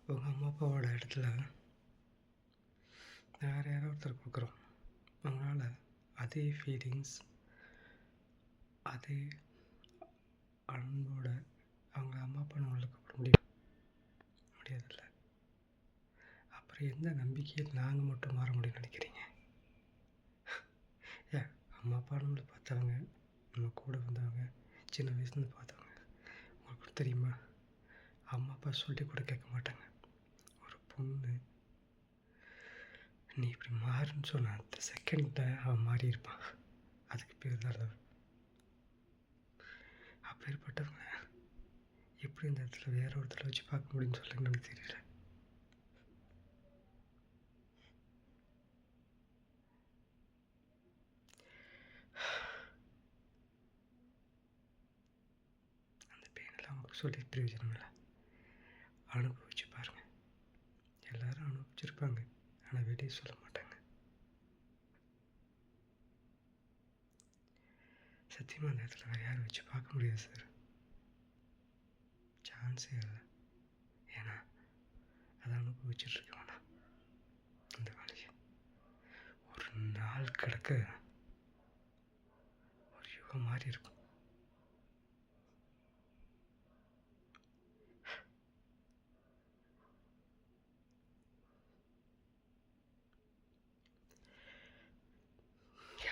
உங்கள் அம்மா அப்பாவோட இடத்துல வேறு யாரோ ஒருத்தர் கொடுக்குறோம். அவங்களால அதே ஃபீலிங்ஸ், அதே அன்போட அவங்க அம்மா அப்பா நம்மளுக்கு கொடுக்க முடியாதுல்ல. அப்புறம் எந்த நம்பிக்கையில் நாங்கள் மட்டும் மாற முடியும்னு நினைக்கிறீங்க? அம்மா அப்பா நம்மளை பார்த்தவங்க, நம்ம கூட வந்தவங்க, சின்ன வயசுலேருந்து பார்த்தவங்க. உங்களுக்கு தெரியுமா, அம்மா அப்பா சொல்லி கூட கேட்க மாட்டாங்க. ஒரு பொண்ணு நீ இப்படி மாறுன்னு சொன்ன அந்த செகண்டில் அவன் மாறி இருப்பான். அதுக்கு பேர் தான் லவ். அப்பேற்பட்டவங்க எப்படி இந்த இடத்துல வேற ஒருத்தரை வச்சு பார்க்க முடியும்னு சொல்லுங்க, எனக்கு தெரியல. அந்த பெயினெல்லாம் அவங்களுக்கு சொல்லி பிரயோஜனம் இல்லை. அனுபவிச்சு பாருங்கள். எல்லாரும் அனுபவிச்சிருப்பாங்க, ஆனால் வெளியே சொல்ல மாட்டாங்க. சத்தியமாக அந்த இடத்துல வேறு யாரும் வச்சு பார்க்க முடியாது சார். சான்ஸே இல்லை. ஏன்னா அதை அனுபவிச்சுட்ருக்க வேணாம். அந்த வழியை ஒரு நாள் கிடக்க ஒரு யுகம் மாதிரி இருக்கும்.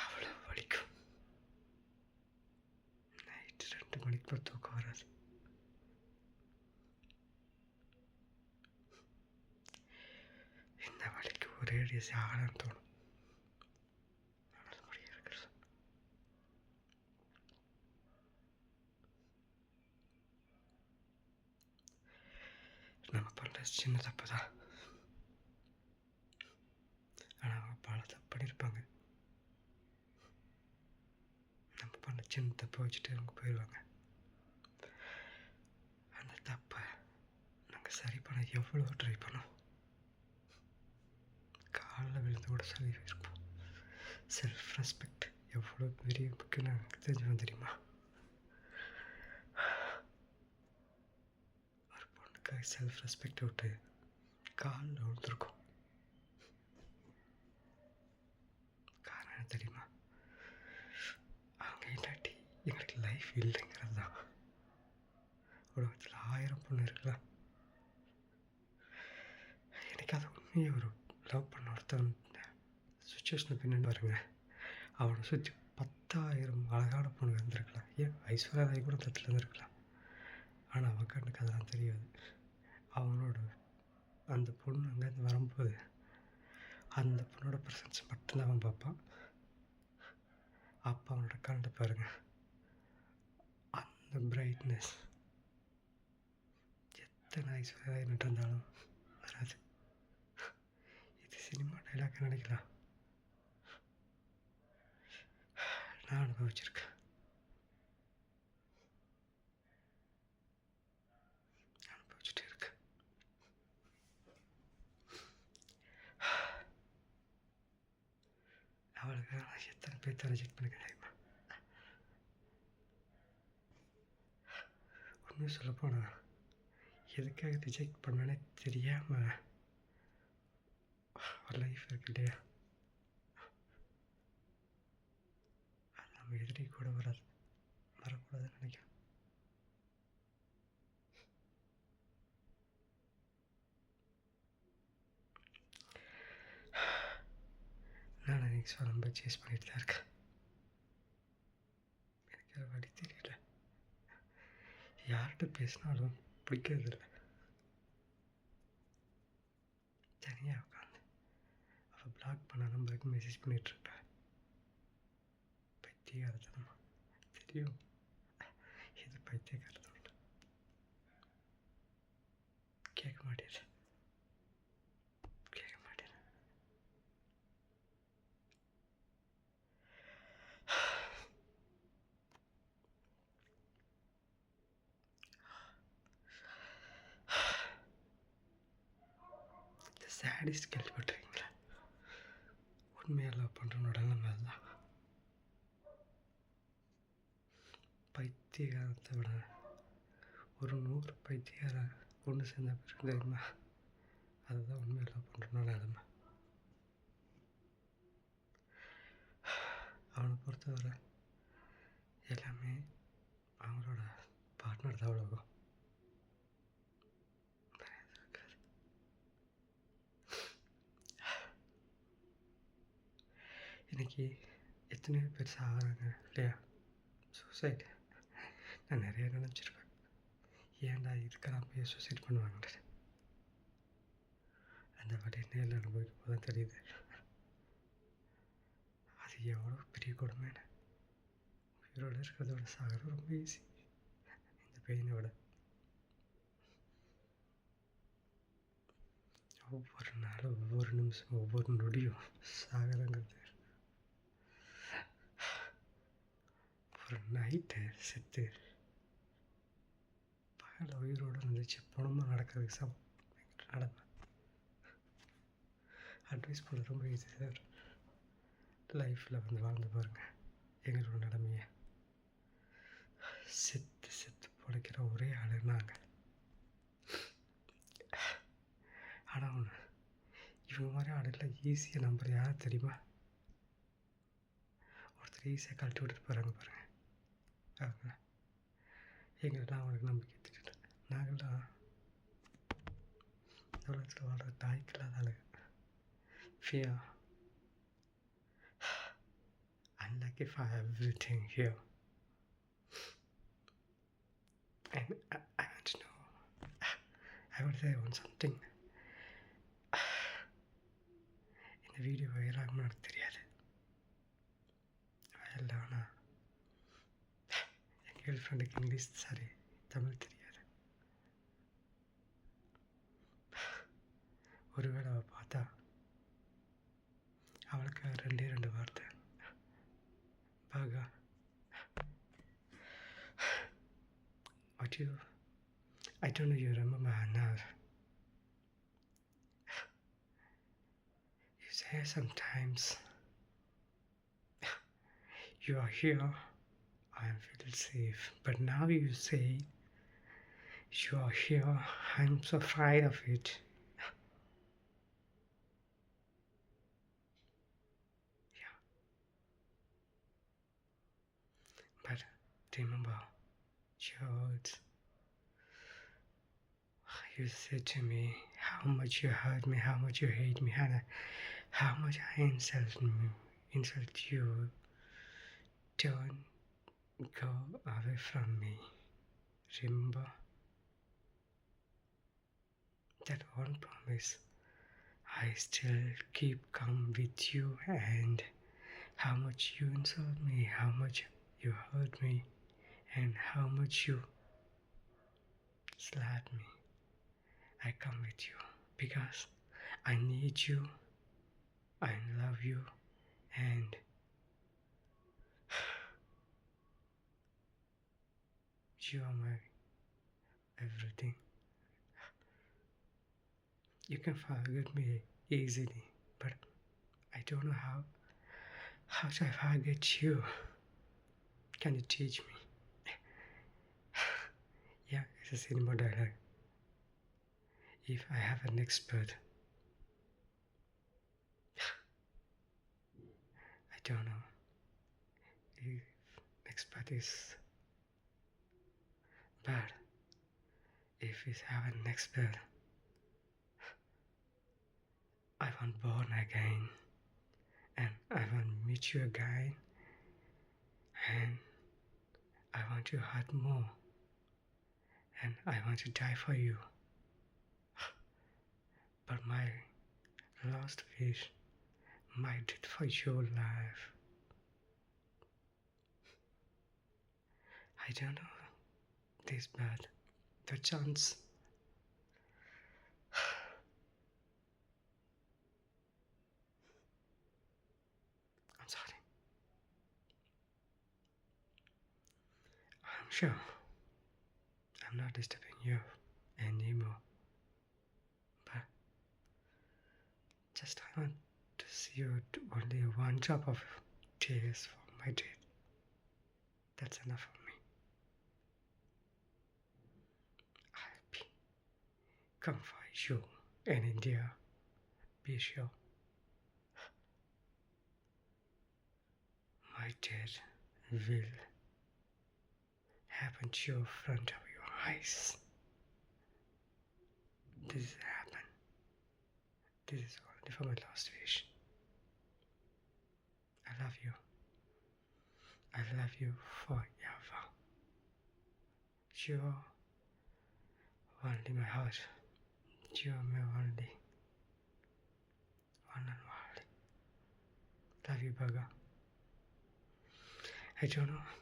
எவ்வளோ வலிக்கும். நைட்டு 2 மணிக்கு தூக்கம் வராது. இந்த வலிக்கு ஒரே அடியை சாகலான்னு தோணும். நம்ம பண்ணுற சின்ன தப்பு தான், ஆனால் அவங்க பல தப்பு பண்ணியிருப்பாங்க. நம்ம பண்ண சின்ன தப்பை வச்சுட்டு அவங்க போயிடுவாங்க. அந்த தப்பை நாங்கள் சரி பண்ண எவ்வளோ ட்ரை பண்ணோம். காலில் விழுந்து கூட சரி இருக்கும். செல்ஃப் ரெஸ்பெக்ட் எவ்வளோ பெரிய முக்கியம் எனக்கு தெரிஞ்சுவேன் தெரியுமா? ஒரு பொண்ணுக்காக செல்ஃப் ரெஸ்பெக்ட் விட்டு காலில் விழுந்துருக்கும். காரணம் என்ன தெரியுமா? அவங்க இல்லாட்டி எங்களுக்கு லைஃப் இல்லைங்கிறது தான். உலகத்தில் 1000 பொண்ணு இருக்கலாம். எனக்கு அது உண்மையை ஒரு லவ் பண்ண ஒருத்தன் சுச்சுவேஷனை பின்னாடி வருங்க. அவனை சுற்றி 10,000 அழகான பொண்ணு இருந்திருக்கலாம். ஏன் ஐஸ்வர்யா ராய் கூட தட்டில் இருந்திருக்கலாம். ஆனால் அவன் கண்ணுக்கு அதெல்லாம் தெரியாது. அவனோட அந்த பொண்ணு அங்கேருந்து வரும்போது அந்த பொண்ணோட ப்ரெசன்ஸ் மட்டும்தான் அவன் பார்ப்பான். அப்போ அவனோட கண்ணில் பாருங்க, அந்த பிரைட்னஸ் எத்தனை ஐஸ்வர்யா ராய் இருந்தாலும் வராது. இது சினிமா டைலாக் நினைக்கலாம். நான் அனுபவிச்சிருக்கேன். அனுபவிச்சுட்டு இருக்கேன். அவளுக்கு எத்தனை பேர் ரிஜெக்ட் பண்ணிக்க தெரியுமா? உண்மையை சொல்லப்போனால் எதுக்காக ரிஜெக்ட் பண்ணனே தெரியாமல் ஒரு லைஃப் இருக்கு இல்லையா? அது நம்ம எதிரி கூட வரக்கூடாதுன்னு நினைக்கிறேன். நான் எனக்கு ரொம்ப சேஸ் பண்ணிட்டு தான் இருக்கேன். எனக்கு அது வழி தெரியல. யார்கிட்ட பேசினாலும் பிடிக்கிறது இல்லை. தனியாக உட்காந்து அவள் பிளாக் பண்ண நம்பருக்கு மெசேஜ் பண்ணிகிட்ருப்பேன். பைத்தியக்காரத்தனமா தெரியும். இது பைத்தியக்காரத்தனம். கேட்க மாட்டேன். சாடிஸ்ட் கேள்விப்பட்டிருக்கீங்களா? உண்மையாக லவ் பண்ணுறனோட நிலைமை தான். பைத்தியகாரத்தை விட ஒரு 100 பைத்தியகார ஒன்று சேர்ந்த பிறகு தெரியுமா அதுதான் உண்மையாக லவ் பண்ணுறோன்னா நிலமை. அவனை பொறுத்தவரை எல்லாமே அவங்களோட பார்ட்னர் தான் உலகம். இன்றைக்கி எத்தனையோ பேர் சாகிறாங்க இல்லையா? சூசைட் நான் நிறைய நினச்சிருப்பேன். ஏன்டா இதுக்கெல்லாம் போய் சூசைட் பண்ணுவாங்கன்ட்டு. அந்த வாட்டி நேரில் அனுபவிக்கும் போது தான் தெரியுது அது எவ்வளோ பெரிய கொடுமைன்னு. உயிரோடு இருக்கிறதோட சாகிறது ரொம்ப ஈஸி இந்த பெயினை விட. ஒவ்வொரு நாளும் ஒவ்வொரு நிமிஷம் ஒவ்வொரு நொடியும் சாகிறங்கிறது ஒரு நைட்டு செத்து பகல உயிரோடு இருந்துச்சு பணமாக நடக்கிறதுக்கு சமம் நடப்பேன். அட்வைஸ் பண்ண ரொம்ப ஈஸி சார். லைஃப்பில் வந்து வாழ்ந்து பாருங்கள் எங்களோட நிலைமையை. செத்து செத்து பிழைக்கிற ஒரே ஆள் நாங்கள். ஆனால் ஒன்று, இவங்க மாதிரி ஆளுலாம் ஈஸியாக நம்புற யார் தெரியுமா? ஒருத்தர் ஈஸியாக கழட்டி விட்டுட்டு போகிறாங்க பாருங்கள் அவங்க. எங்கள்லாம் அவனுக்கு நம்பிக்கை எடுத்துக்கிட்டு நாங்கள்லாம் இந்த உலகத்தில் வாழ்கிற தாய்க்கு இல்லாத ஆளுங்க. Fear. Unlucky for everything here. And I want to know. I would say on something. இந்த வீடியோ வைரலாகும்னு எனக்கு தெரியாது. ஆனால் என் கேர்ள் ஃப்ரெண்டுக்கு இங்கிலீஷ் தமிழ் தெரியாது. ஒருவேளை அவள் பார்த்தா அவளுக்கு ரெண்டு வார்த்தை பாகா. What you, I don't know you remember her now. You say sometimes you are here, I feel safe, but now you say you are here, I'm so afraid of it. But remember your words. You said to me how much you hurt me, how much you hate me, and how much I insult you. Don't go away from me. Remember that one promise. I still keep come with you, and how much you insult me, how much you hurt me, and how much you slap me, I come with you because I need you, I love you, and you are my everything. You can forget me easily, but I don't know how should I forget you? Can you teach me? Yeah, it's a cinema dialogue. If I have an expert, I don't know if expert is bad. If we have an expert, I want born again, and I want meet you again, and I want to hurt more, and I want to die for you. But my last wish, my death for your life. I don't know this bad. The chance. I'm sorry. I'm sure I'm not disturbing you anymore. But just I want to see you only one drop of tears for my death. That's enough for me. I'll come for you. in India, be sure my death will happen to your front of your eyes. This is happen. This is only for my last wish. I love you. I love you forever. You are only my heart. You are my only one and only. Love you, Burger. I don't know